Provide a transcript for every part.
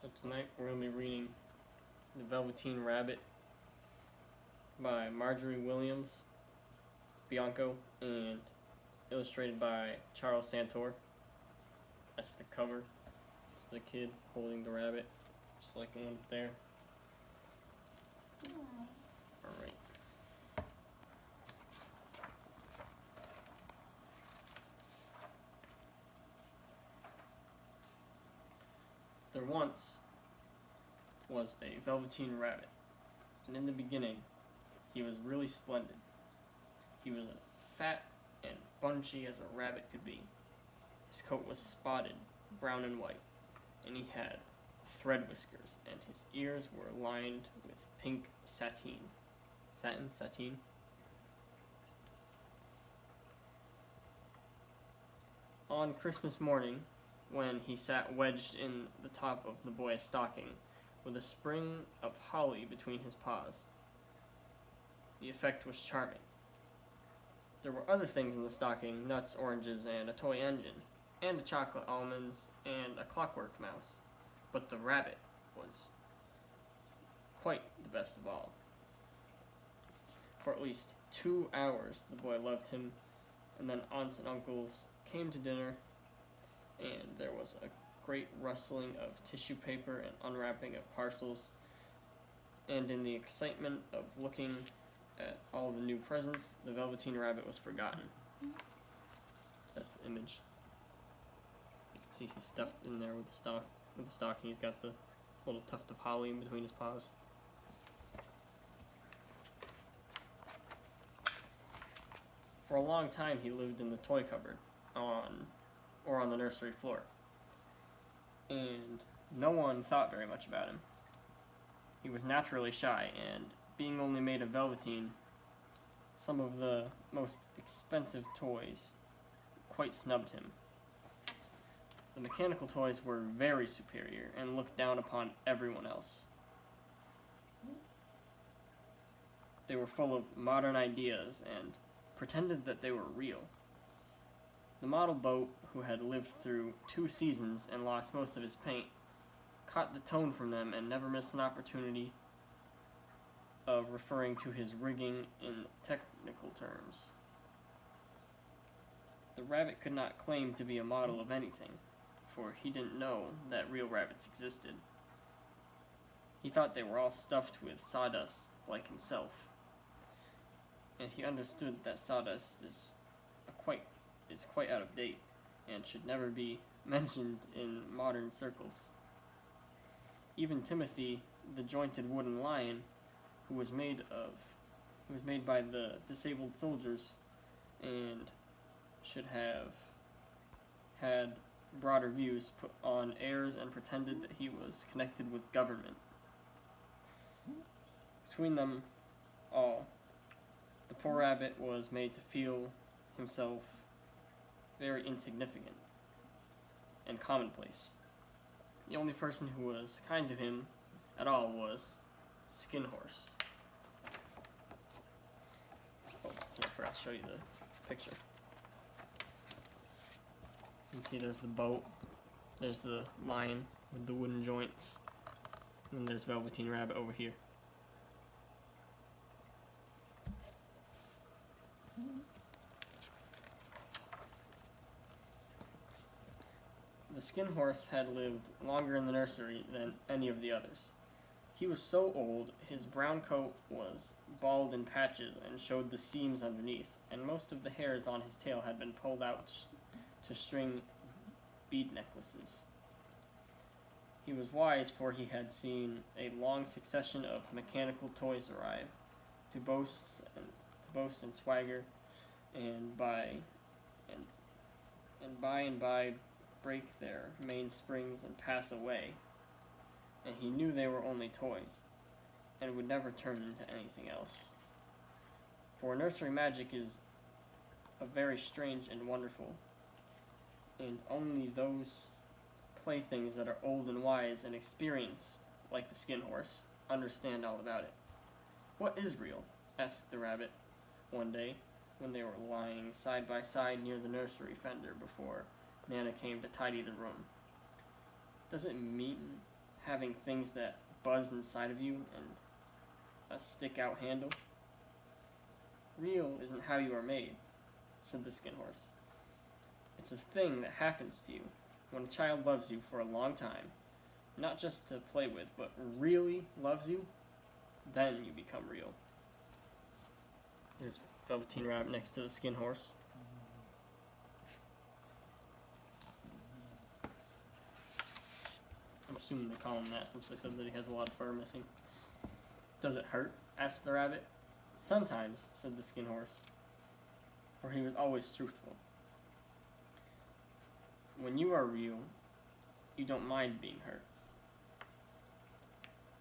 So tonight we're going to be reading The Velveteen Rabbit by Margery Williams, Bianco, and illustrated by Charles Santore. That's the cover. It's the kid holding the rabbit, just like the one up there. Alright. There once was a Velveteen Rabbit, and in the beginning, he was really splendid. He was fat and bunchy as a rabbit could be. His coat was spotted, brown and white, and he had thread whiskers, and his ears were lined with pink sateen. Satin? On Christmas morning, when he sat wedged in the top of the boy's stocking, with a sprig of holly between his paws, the effect was charming. There were other things in the stocking: nuts, oranges, and a toy engine, and a chocolate almonds, and a clockwork mouse. But the rabbit was quite the best of all. For at least 2 hours the boy loved him, and then aunts and uncles came to dinner, and there was a great rustling of tissue paper and unwrapping of parcels, and in the excitement of looking at all the new presents, the Velveteen Rabbit was forgotten. That's the image. You can see he's stuffed in there with the stocking. He's got the little tuft of holly in between his paws. For a long time he lived in the toy cupboard on the nursery floor, and no one thought very much about him. He was naturally shy, and being only made of velveteen, some of the most expensive toys quite snubbed him. The mechanical toys were very superior and looked down upon everyone else. They were full of modern ideas and pretended that they were real. The model boat, who had lived through 2 seasons and lost most of his paint, caught the tone from them and never missed an opportunity of referring to his rigging in technical terms. The rabbit could not claim to be a model of anything, for he didn't know that real rabbits existed. He thought they were all stuffed with sawdust like himself, and he understood that sawdust is quite out of date and should never be mentioned in modern circles. Even Timothy, the jointed wooden lion, who was made by the disabled soldiers and should have had broader views, put on airs and pretended that he was connected with government. Between them all, the poor rabbit was made to feel himself very insignificant and commonplace. The only person who was kind to him at all was Skin Horse. Oh, I forgot to show you the picture. You can see there's the boat, there's the lion with the wooden joints, and then there's Velveteen Rabbit over here. The Skin Horse had lived longer in the nursery than any of the others. He was so old, his brown coat was bald in patches and showed the seams underneath, and most of the hairs on his tail had been pulled out to string bead necklaces. He was wise, for he had seen a long succession of mechanical toys arrive, to boast and swagger, and by and by break their mainsprings and pass away, and he knew they were only toys, and would never turn into anything else. For nursery magic is a very strange and wonderful, and only those playthings that are old and wise and experienced, like the Skin Horse, understand all about it. "What is real?" asked the rabbit one day, when they were lying side by side near the nursery fender before Nana came to tidy the room. "Does it mean having things that buzz inside of you and a stick-out handle? Real isn't how you are made, said the Skin Horse. It's a thing that happens to you when a child loves you for a long time, not just to play with, but really loves you, then you become real. There's Velveteen Rabbit next to the Skin Horse. I'm assuming they call him that since they said that he has a lot of fur missing. Does it hurt? Asked the rabbit. Sometimes, said the Skin Horse, for he was always truthful. When you are real, you don't mind being hurt.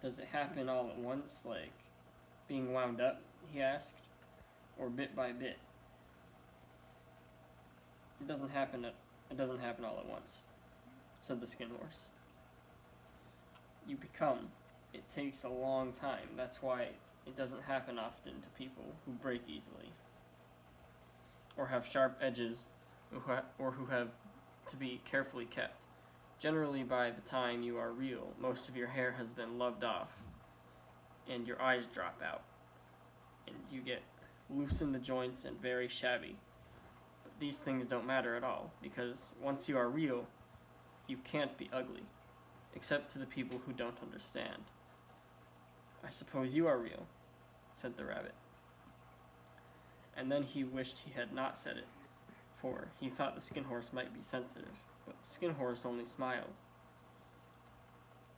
Does it happen all at once, like being wound up, he asked, or bit by bit? It doesn't happen all at once, said the Skin Horse. You become. It takes a long time. That's why it doesn't happen often to people who break easily, or have sharp edges, or who have to be carefully kept. Generally, by the time you are real, most of your hair has been loved off, and your eyes drop out, and you get loose in the joints and very shabby. But these things don't matter at all, because once you are real, you can't be ugly, except to the people who don't understand. I suppose you are real, said the rabbit. And then he wished he had not said it, for he thought the Skin Horse might be sensitive, but the Skin Horse only smiled.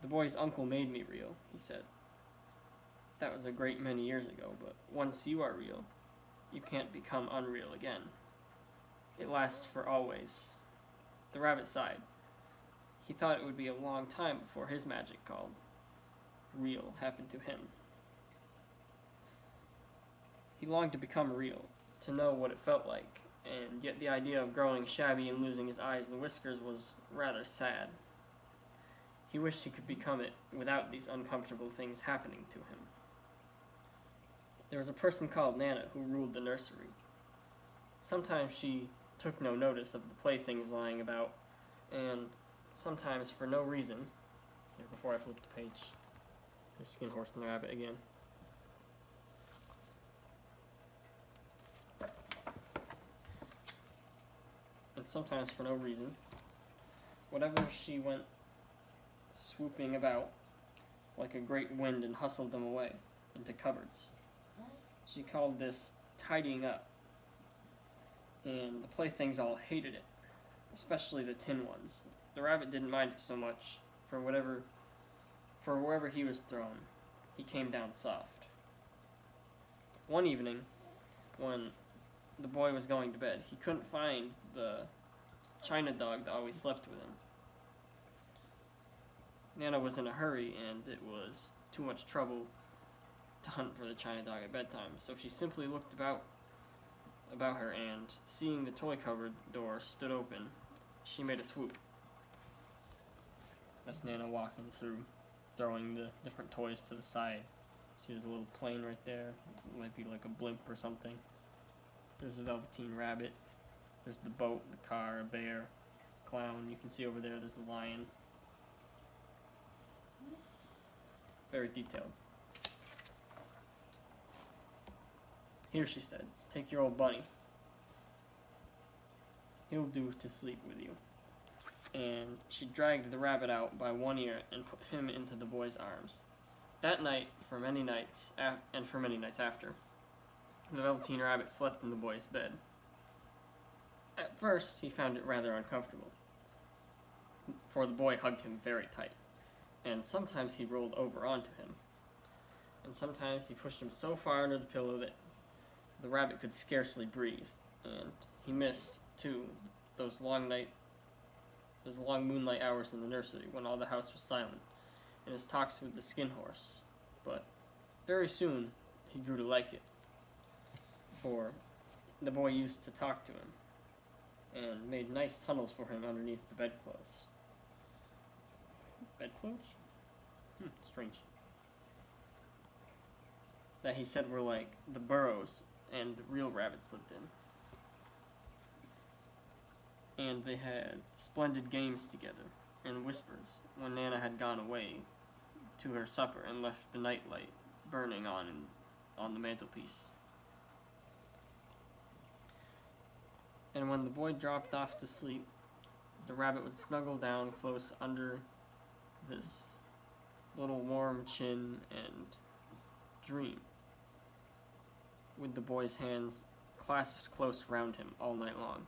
The boy's uncle made me real, he said. That was a great many years ago, but once you are real, you can't become unreal again. It lasts for always. The rabbit sighed. He thought it would be a long time before his magic called real happened to him. He longed to become real, to know what it felt like, and yet the idea of growing shabby and losing his eyes and whiskers was rather sad. He wished he could become it without these uncomfortable things happening to him. There was a person called Nana who ruled the nursery. Sometimes she took no notice of the playthings lying about, and sometimes for no reason. Here, before I flip the page, the Skin Horse and the rabbit again. And sometimes for no reason, whatever she went swooping about like a great wind and hustled them away into cupboards. She called this tidying up, and the playthings all hated it, especially the tin ones. The rabbit didn't mind it so much, for wherever he was thrown, he came down soft. One evening, when the boy was going to bed, he couldn't find the China dog that always slept with him. Nana was in a hurry, and it was too much trouble to hunt for the China dog at bedtime, so she simply looked about her, and seeing the toy cupboard door stood open, she made a swoop. That's Nana walking through, throwing the different toys to the side. See, there's a little plane right there. It might be like a blimp or something. There's a Velveteen Rabbit. There's the boat, the car, a bear, clown. You can see over there, there's a lion. Very detailed. Here, she said, take your old bunny. He'll do to sleep with you. And she dragged the rabbit out by one ear and put him into the boy's arms. That night, for many nights, and for many nights after, the Velveteen Rabbit slept in the boy's bed. At first, he found it rather uncomfortable, for the boy hugged him very tight, and sometimes he rolled over onto him, and sometimes he pushed him so far under the pillow that the rabbit could scarcely breathe, and he missed, too, those long moonlight hours in the nursery when all the house was silent, and his talks with the Skin Horse. But very soon, he grew to like it, for the boy used to talk to him, and made nice tunnels for him underneath the bedclothes. Bedclothes? Strange. That he said were like the burrows and real rabbits lived in. And they had splendid games together, and whispers, when Nana had gone away, to her supper and left the nightlight burning on the mantelpiece. And when the boy dropped off to sleep, the rabbit would snuggle down close under this little warm chin and dream, with the boy's hands clasped close round him all night long.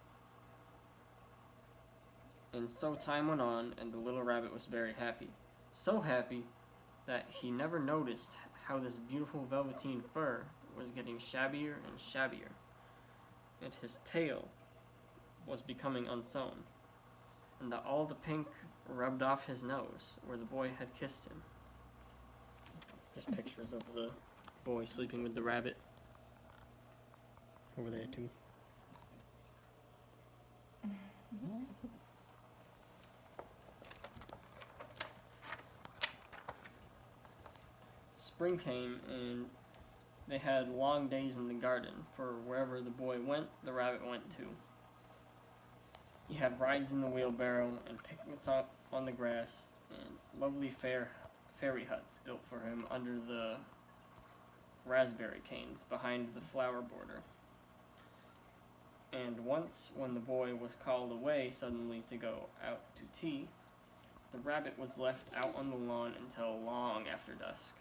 And so time went on, and the little rabbit was very happy. So happy that he never noticed how this beautiful velveteen fur was getting shabbier and shabbier, and his tail was becoming unsewn, and that all the pink rubbed off his nose where the boy had kissed him. There's pictures of the boy sleeping with the rabbit over there too. Spring came, and they had long days in the garden, for wherever the boy went, the rabbit went too. He had rides in the wheelbarrow, and picnics out on the grass, and lovely fairy huts built for him under the raspberry canes behind the flower border. And once, when the boy was called away suddenly to go out to tea, the rabbit was left out on the lawn until long after dusk,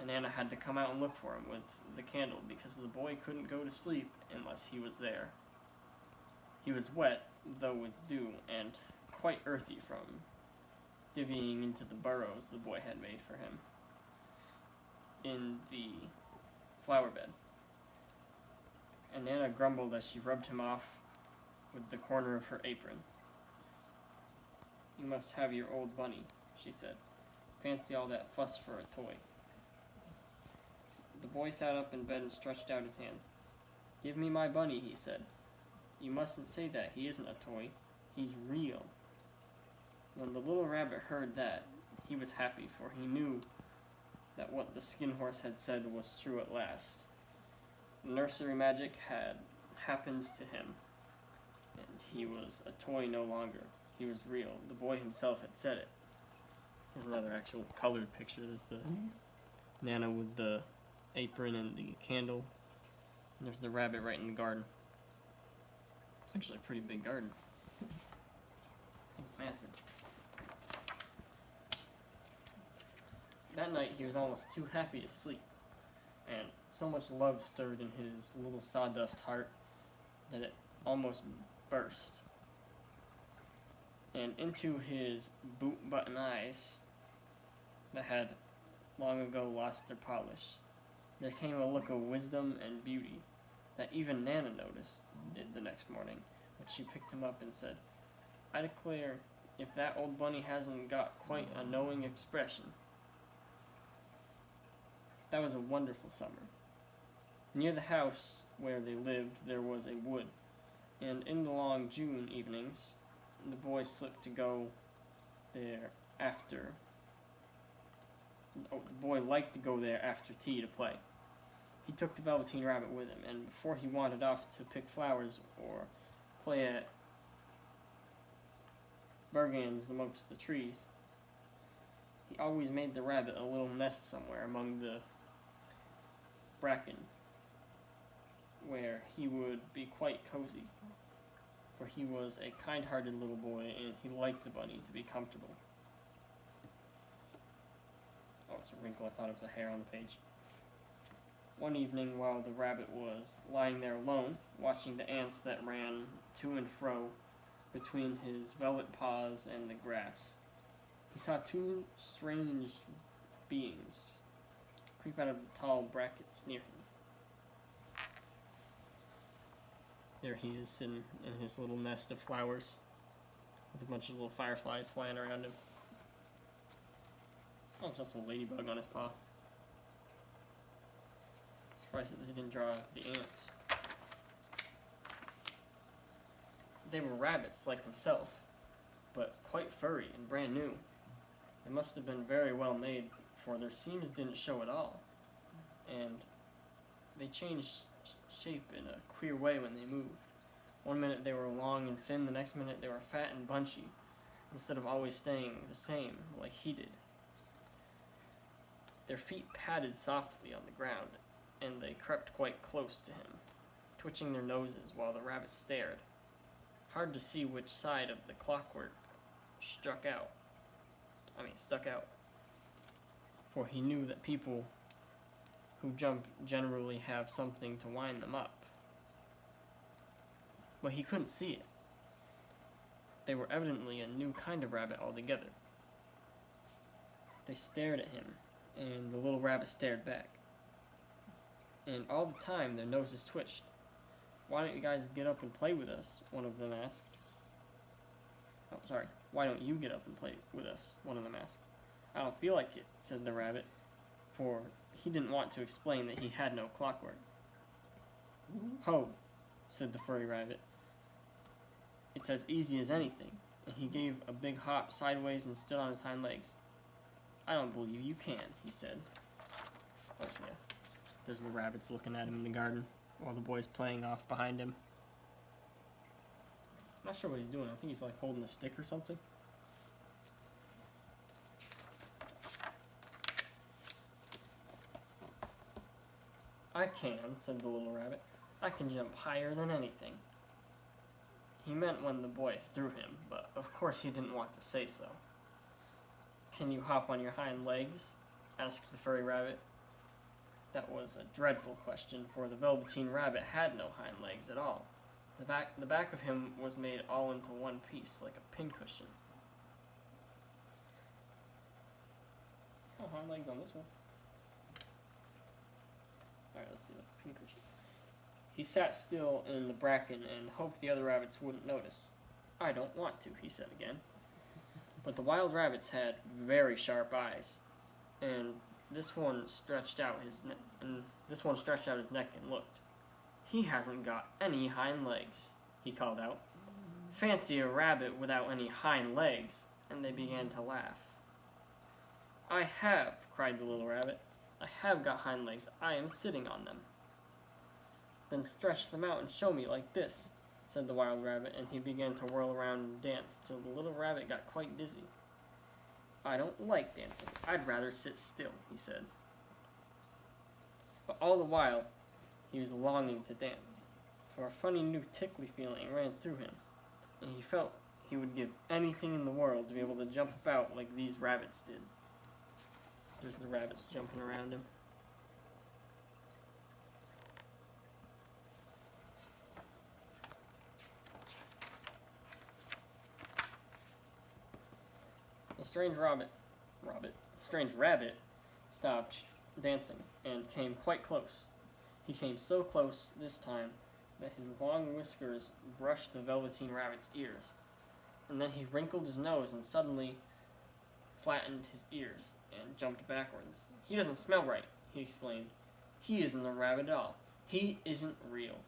and Anna had to come out and look for him with the candle because the boy couldn't go to sleep unless he was there. He was wet, though with dew, and quite earthy from divvying into the burrows the boy had made for him in the flower bed. And Nana grumbled as she rubbed him off with the corner of her apron. "You must have your old bunny," she said. "Fancy all that fuss for a toy." The boy sat up in bed and stretched out his hands. "Give me my bunny," he said. "You mustn't say that. He isn't a toy. He's real." When the little rabbit heard that, he was happy, for he knew that what the skin horse had said was true at last. Nursery magic had happened to him, and he was a toy no longer. He was real. The boy himself had said it. Here's another actual colored picture. There's the Nana with the apron and the candle. And there's the rabbit right in the garden. It's actually a pretty big garden. It's massive. That night he was almost too happy to sleep, and so much love stirred in his little sawdust heart that it almost burst. And into his boot-button eyes that had long ago lost their polish, there came a look of wisdom and beauty that even Nana noticed the next morning when she picked him up and said, "I declare, if that old bunny hasn't got quite a knowing expression." That was a wonderful summer. Near the house where they lived there was a wood, and in the long June evenings the boys slipped to go there after. The boy liked to go there after tea to play. He took the Velveteen Rabbit with him, and before he wandered off to pick flowers or play at Bergans amongst the trees, he always made the rabbit a little nest somewhere among the bracken, where he would be quite cozy, for he was a kind-hearted little boy, and he liked the bunny to be comfortable. Oh, it's a wrinkle. I thought it was a hair on the page. One evening, while the rabbit was lying there alone, watching the ants that ran to and fro between his velvet paws and the grass, he saw two strange beings creep out of the tall brackets near him. There he is sitting in his little nest of flowers with a bunch of little fireflies flying around him. Oh, there's also a ladybug on his paw. Surprised that they didn't draw the ants. They were rabbits like himself, but quite furry and brand new. They must have been very well made, for their seams didn't show at all, and they changed shape in a queer way when they moved. One minute they were long and thin, the next minute they were fat and bunchy, instead of always staying the same like he did. Their feet padded softly on the ground, and they crept quite close to him, twitching their noses while the rabbit stared. Hard to see which side of the clockwork stuck out, for he knew that people who jump generally have something to wind them up. But he couldn't see it. They were evidently a new kind of rabbit altogether. They stared at him, and the little rabbit stared back. And all the time their noses twitched. "Why don't you guys get up and play with us?" one of them asked. "Oh, sorry. Why don't you get up and play with us?" one of them asked. "I don't feel like it," said the rabbit, for he didn't want to explain that he had no clockwork. "Ho," said the furry rabbit. "It's as easy as anything," and he gave a big hop sideways and stood on his hind legs. "I don't believe you can," he said. Oh, yeah. There's the rabbits looking at him in the garden while the boy's playing off behind him. I'm not sure what he's doing. I think he's like holding a stick or something. "I can," said the little rabbit. "I can jump higher than anything." He meant when the boy threw him, but of course he didn't want to say so. "Can you hop on your hind legs?" asked the furry rabbit. That was a dreadful question, for the Velveteen Rabbit had no hind legs at all. The back of him was made all into one piece, like a pincushion. Oh, hind legs on this one. Alright, let's see the pincushion. He sat still in the bracken and hoped the other rabbits wouldn't notice. "I don't want to," he said again. But the wild rabbits had very sharp eyes, and this one stretched out his neck and looked. "He hasn't got any hind legs," he called out. "Fancy a rabbit without any hind legs," and they began to laugh. "I have," cried the little rabbit. "I have got hind legs. I am sitting on them." "Then stretch them out and show me like this," said the wild rabbit, and he began to whirl around and dance till the little rabbit got quite dizzy. "I don't like dancing. I'd rather sit still," he said. But all the while, he was longing to dance, for a funny new tickly feeling ran through him, and he felt he would give anything in the world to be able to jump about like these rabbits did. There's the rabbits jumping around him. The strange rabbit stopped dancing and came quite close. He came so close this time that his long whiskers brushed the Velveteen Rabbit's ears, and then he wrinkled his nose and suddenly flattened his ears and jumped backwards. "He doesn't smell right," he exclaimed. "He isn't a rabbit at all. He isn't real."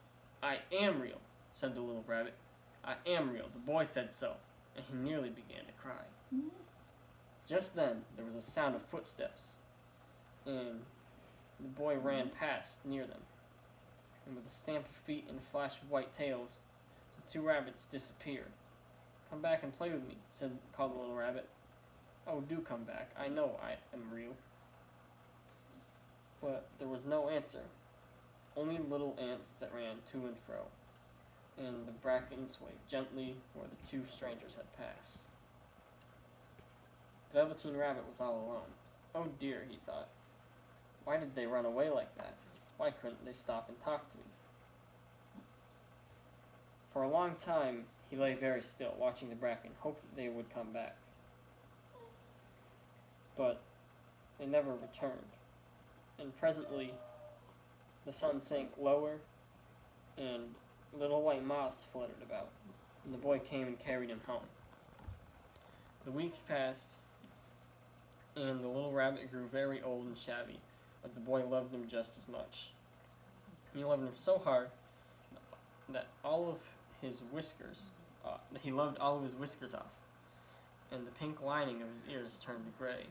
"I am real," said the little rabbit. "I am real. The boy said so," and he nearly began to cry. Just then there was a sound of footsteps, and the boy ran past near them, and with a stamp of feet and a flash of white tails, the two rabbits disappeared. "Come back and play with me," called the little rabbit. "Oh, do come back. I know I am real." But there was no answer, only little ants that ran to and fro, and the bracken swayed gently where the two strangers had passed. The Velveteen Rabbit was all alone. "Oh dear," he thought. "Why did they run away like that? Why couldn't they stop and talk to me?" For a long time he lay very still, watching the bracken, hoping that they would come back. But they never returned, and presently the sun sank lower, and little white moths fluttered about, and the boy came and carried him home. The weeks passed, and the little rabbit grew very old and shabby, but the boy loved him just as much. He loved him so hard that he loved all of his whiskers off, and the pink lining of his ears turned to gray,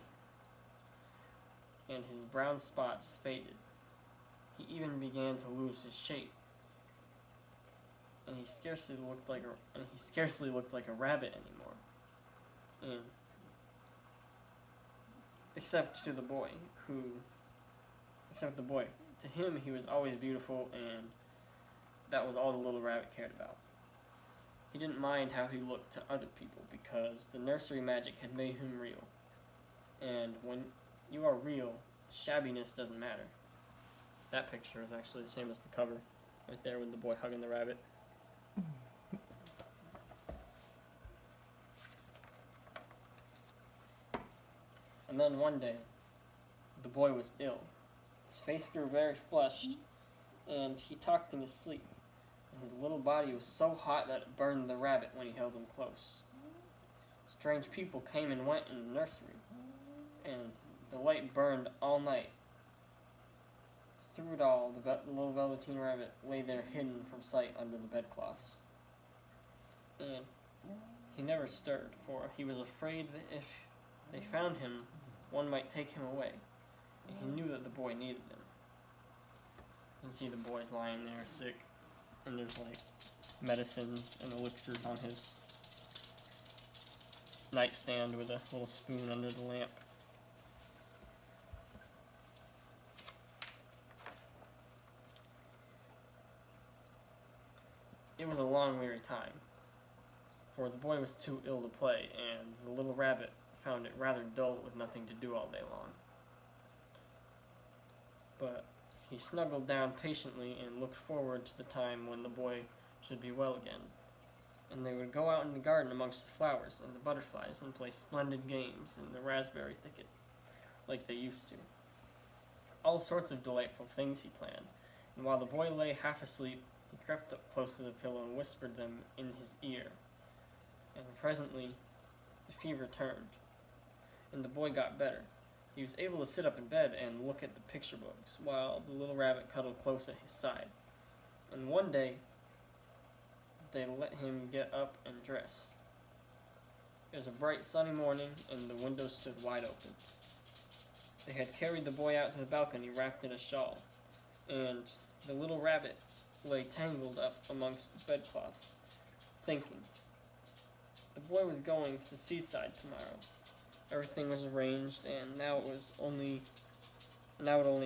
and his brown spots faded. He even began to lose his shape, and he scarcely looked like a rabbit anymore. And except to the boy, who, except the boy. To him, he was always beautiful, and that was all the little rabbit cared about. He didn't mind how he looked to other people, because the nursery magic had made him real. And when you are real, shabbiness doesn't matter. That picture is actually the same as the cover, right there with the boy hugging the rabbit. And then one day, the boy was ill. His face grew very flushed, and he talked in his sleep. And his little body was so hot that it burned the rabbit when he held him close. Strange people came and went in the nursery, and the light burned all night. Through it all, the little Velveteen Rabbit lay there hidden from sight under the bedclothes. And he never stirred, for he was afraid that if they found him, one might take him away. And he knew that the boy needed him. You can see the boy's lying there sick, and there's like medicines and elixirs on his nightstand with a little spoon under the lamp. It was a long, weary time, for the boy was too ill to play, and the little rabbit found it rather dull with nothing to do all day long. But he snuggled down patiently and looked forward to the time when the boy should be well again, and they would go out in the garden amongst the flowers and the butterflies and play splendid games in the raspberry thicket, like they used to. All sorts of delightful things he planned, and while the boy lay half asleep, he crept up close to the pillow and whispered them in his ear. And presently, the fever turned, and the boy got better. He was able to sit up in bed and look at the picture books, while the little rabbit cuddled close at his side. And one day, they let him get up and dress. It was a bright sunny morning, and the window stood wide open. They had carried the boy out to the balcony wrapped in a shawl, and the little rabbit lay tangled up amongst the bedcloths, thinking. The boy was going to the seaside tomorrow. Everything was arranged, and now it only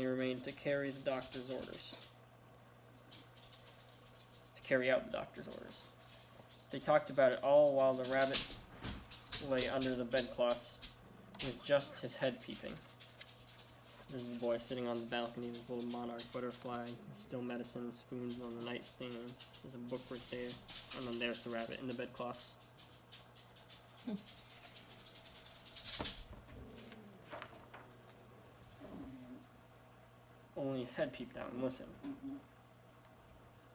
remained to carry the doctor's orders. To carry out the doctor's orders. They talked about it all while the rabbit lay under the bedcloths, with just his head peeping. There's the boy sitting on the balcony, this little monarch butterfly, still medicine, spoons on the nightstand. There's a book right there, and then there's the rabbit in the bedcloths. Only his head peeped out and listened.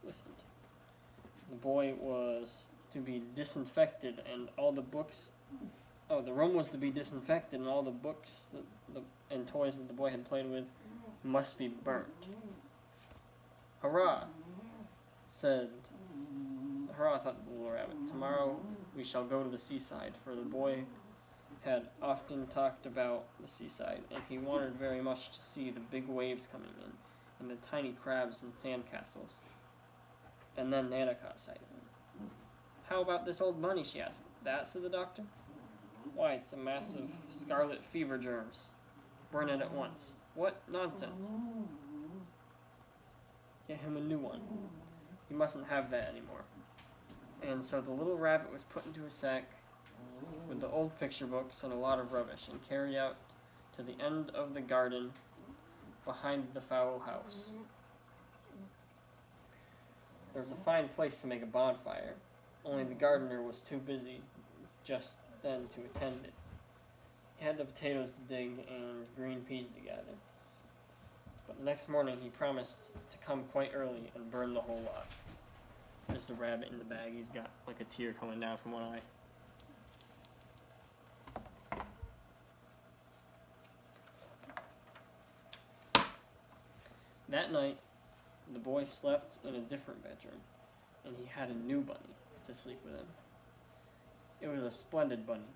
The boy was to be disinfected, and all the books. Oh, the room was to be disinfected, and all the books and toys that the boy had played with must be burnt. Hurrah! Hurrah, thought the little rabbit. Tomorrow we shall go to the seaside, for the boy had often talked about the seaside, and he wanted very much to see the big waves coming in, and the tiny crabs and sand castles. And then Nana caught sight of him. How about this old bunny, she asked. That, said the doctor. Why, it's a mass of scarlet fever germs. Burn it at once. What nonsense. Get him a new one. He mustn't have that anymore. And so the little rabbit was put into a sack with the old picture books and a lot of rubbish, and carried out to the end of the garden behind the fowl house. There was a fine place to make a bonfire, only the gardener was too busy just then to attend it. He had the potatoes to dig and green peas to gather. But the next morning he promised to come quite early and burn the whole lot. There's the rabbit in the bag. He's got like a tear coming down from one eye. That night, the boy slept in a different bedroom, and he had a new bunny to sleep with him. It was a splendid bunny,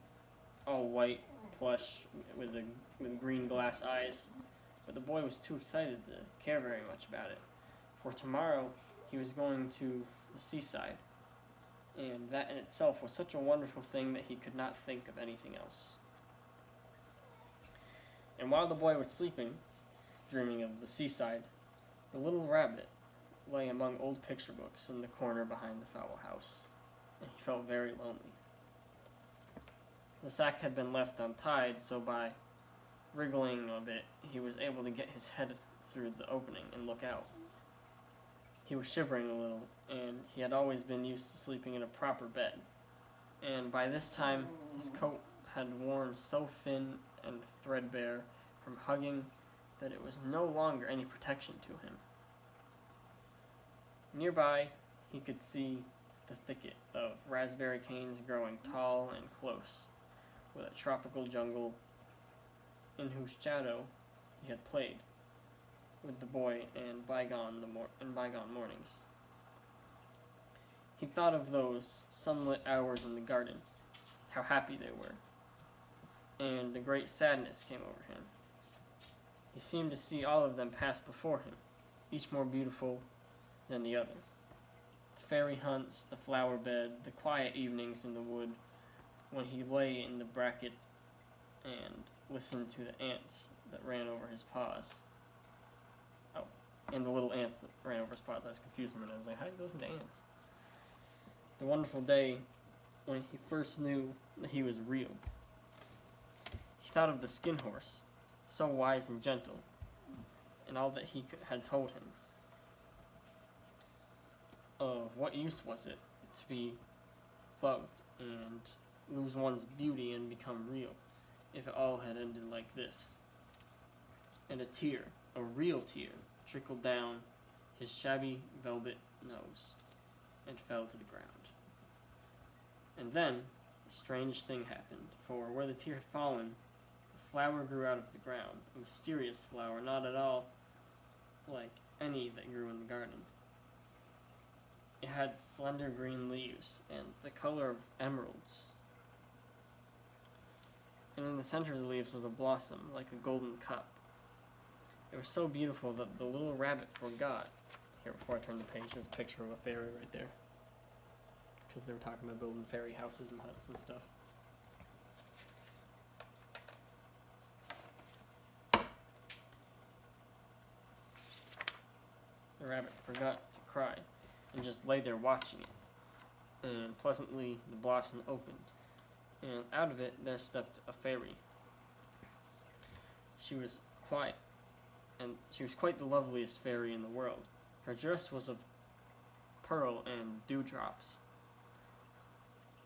all white, plush, with green glass eyes, but the boy was too excited to care very much about it, for tomorrow he was going to the seaside, and that in itself was such a wonderful thing that he could not think of anything else. And while the boy was sleeping, dreaming of the seaside, the little rabbit lay among old picture books in the corner behind the fowl house, and he felt very lonely. The sack had been left untied, so by wriggling of it, he was able to get his head through the opening and look out. He was shivering a little, and he had always been used to sleeping in a proper bed, and by this time his coat had worn so thin and threadbare from hugging that it was no longer any protection to him. Nearby, he could see the thicket of raspberry canes growing tall and close, with a tropical jungle in whose shadow he had played with the boy in bygone mornings. He thought of those sunlit hours in the garden, how happy they were, and a great sadness came over him. He seemed to see all of them pass before him, each more beautiful than the other. The fairy hunts, the flower bed, the quiet evenings in the wood, when he lay in the bracket and listened to the ants that ran over his paws. Oh, and the little ants that ran over his paws. I was confused for a minute. I was like, how do you listen to ants? The wonderful day when he first knew that he was real. He thought of the skin horse, so wise and gentle, and all that he had told him. Of what use was it to be loved and lose one's beauty and become real, if it all had ended like this? And a tear, a real tear, trickled down his shabby velvet nose and fell to the ground. And then a strange thing happened, for where the tear had fallen, a flower grew out of the ground, a mysterious flower, not at all like any that grew in the garden. It had slender green leaves and the color of emeralds. And in the center of the leaves was a blossom, like a golden cup. It was so beautiful that the little rabbit forgot. Here, before I turn the page, there's a picture of a fairy right there. Because they were talking about building fairy houses and huts and stuff. The rabbit forgot to cry and just lay there watching it. And pleasantly the blossom opened, and out of it there stepped a fairy. She was quite the loveliest fairy in the world. Her dress was of pearl and dewdrops,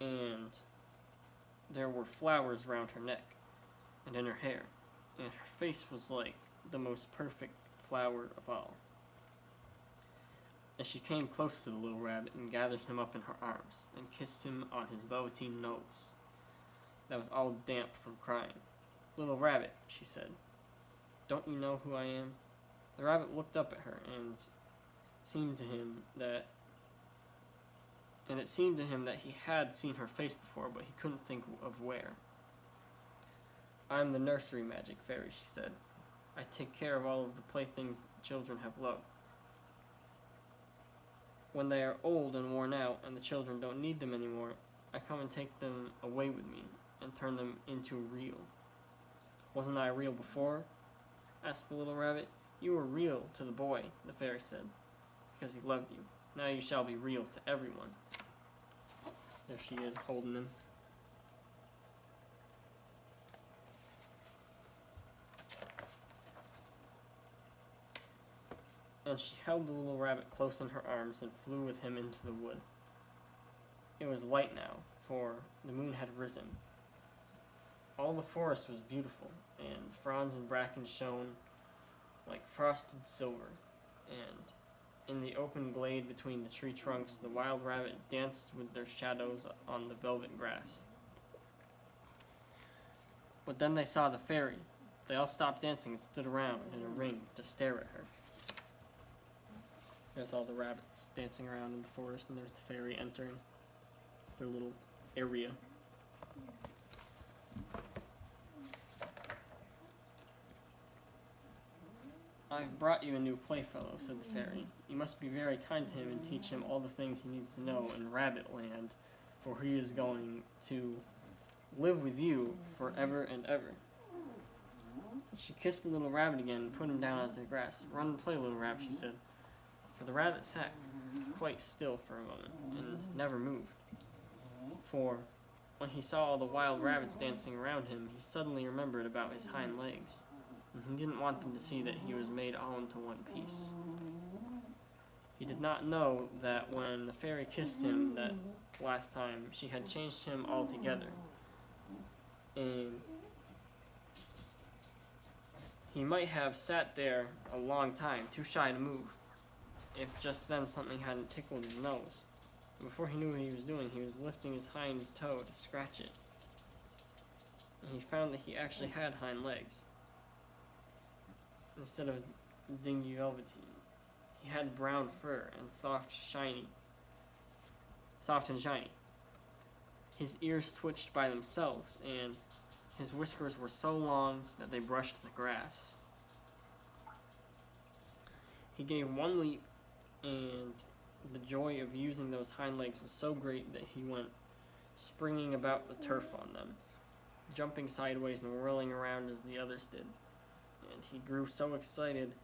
and there were flowers round her neck and in her hair, and her face was like the most perfect flower of all. And she came close to the little rabbit and gathered him up in her arms and kissed him on his velveteen nose that was all damp from crying. "Little rabbit," she said, "don't you know who I am?" The rabbit looked up at her, and it seemed to him that he had seen her face before, but he couldn't think of where. "I'm the nursery magic fairy," she said. "I take care of all of the playthings children have loved. When they are old and worn out and the children don't need them anymore, I come and take them away with me and turn them into real." "Wasn't I real before?" asked the little rabbit. "You were real to the boy," the fairy said, "because he loved you. Now you shall be real to everyone." There she is, holding him. And she held the little rabbit close in her arms and flew with him into the wood. It was light now, for the moon had risen. All the forest was beautiful, and fronds and bracken shone like frosted silver, and in the open glade between the tree trunks the wild rabbit danced with their shadows on the velvet grass. But then they saw the fairy. They all stopped dancing and stood around in a ring to stare at her. There's all the rabbits dancing around in the forest, and there's the fairy entering their little area. "I've brought you a new playfellow," said the fairy. "You must be very kind to him and teach him all the things he needs to know in Rabbit Land, for he is going to live with you forever and ever." She kissed the little rabbit again and put him down onto the grass. "Run and play, little rabbit," she said. For the rabbit sat quite still for a moment and never moved. For when he saw all the wild rabbits dancing around him, he suddenly remembered about his hind legs, and he didn't want them to see that he was made all into one piece. He did not know that when the fairy kissed him that last time, she had changed him altogether. And he might have sat there a long time, too shy to move, if just then something hadn't tickled his nose. And before he knew what he was doing, he was lifting his hind toe to scratch it. And he found that he actually had hind legs, instead of dingy velveteen. He had brown fur and soft and shiny. His ears twitched by themselves, and his whiskers were so long that they brushed the grass. He gave one leap, and the joy of using those hind legs was so great that he went springing about the turf on them, jumping sideways and whirling around as the others did. And he grew so excited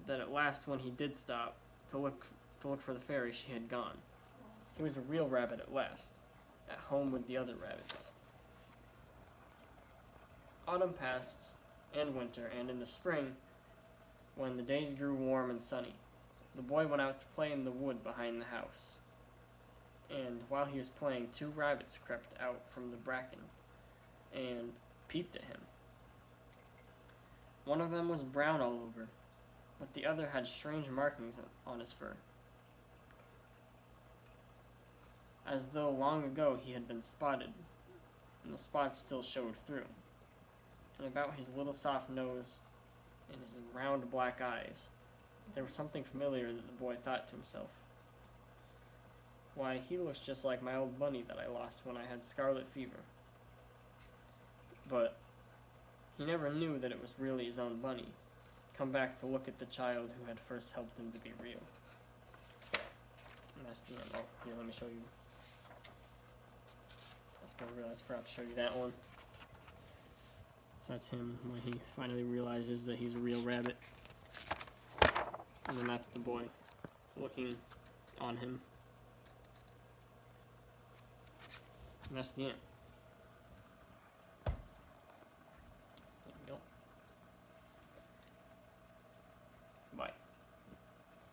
that at last, when he did stop to look for the fairy, she had gone. He was a real rabbit at last, at home with the other rabbits. Autumn passed, and winter, and in the spring, when the days grew warm and sunny, the boy went out to play in the wood behind the house. And while he was playing, 2 rabbits crept out from the bracken and peeped at him. One of them was brown all over, but the other had strange markings on his fur, as though long ago he had been spotted, and the spots still showed through. And about his little soft nose and his round black eyes, there was something familiar that the boy thought to himself. "Why, he looks just like my old bunny that I lost when I had scarlet fever." But he never knew that it was really his own bunny, come back to look at the child who had first helped him to be real. And that's the end. Oh, here, let me show you. I forgot to show you that one. So that's him when he finally realizes that he's a real rabbit. And then that's the boy looking on him. And that's the end.